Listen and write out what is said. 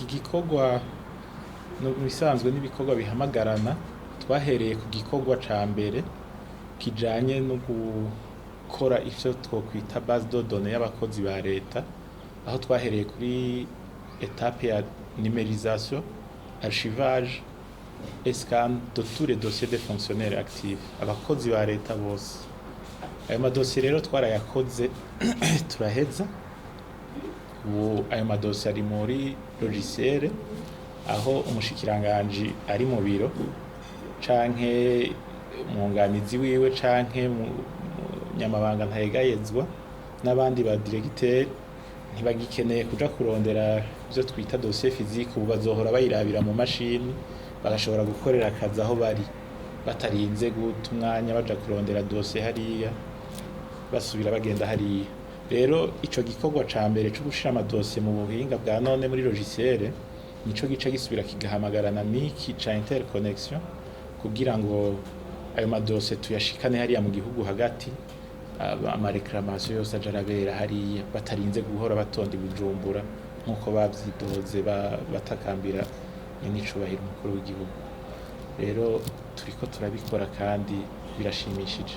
iki gikorwa no bisanzwe n'ibikorwa bihamagarana twahereye ku gikorwa ca mbere kijanye no gukora ivyo twokwita base de données y'abakozi ba leta aho twahereye kuri étape ya numérisation archivage et scan de tous les dossiers des fonctionnaires actifs abakozi ba leta bose ayo madosiye rero twarayakoze turaheza ubu ayo madosiye ari muri logiciel aho umushikiranganji ari mu biro canke umwunganizi wiwe canke nyamabanga ntayegayezwa n'abandi ba directeur ntibagikeneye kuja kurondera ivyo twita dossier physique ubu bazohora bayirabira mu mashini bagashobora gukorera akazi aho bari batarinze guta umwanya baja kurondera dossier hariya basubira bagenda hariya rero ico gikorwa ca mbere cyo gushira amadosiye mu buhinga bwa none muri logiciel nico gice gisubira kigahamagarana n'iki ca interconnection kugira ngo ayo madosiye tuyashikane hariya mu gihugu hagati amareklamation yose aja arabera hariya batarinze guhora batonda Bujumbura nkuko bavyidoze batakambira n'icubahiro umukuru w'igihugu rero turiko turabikora kandi birashimishije.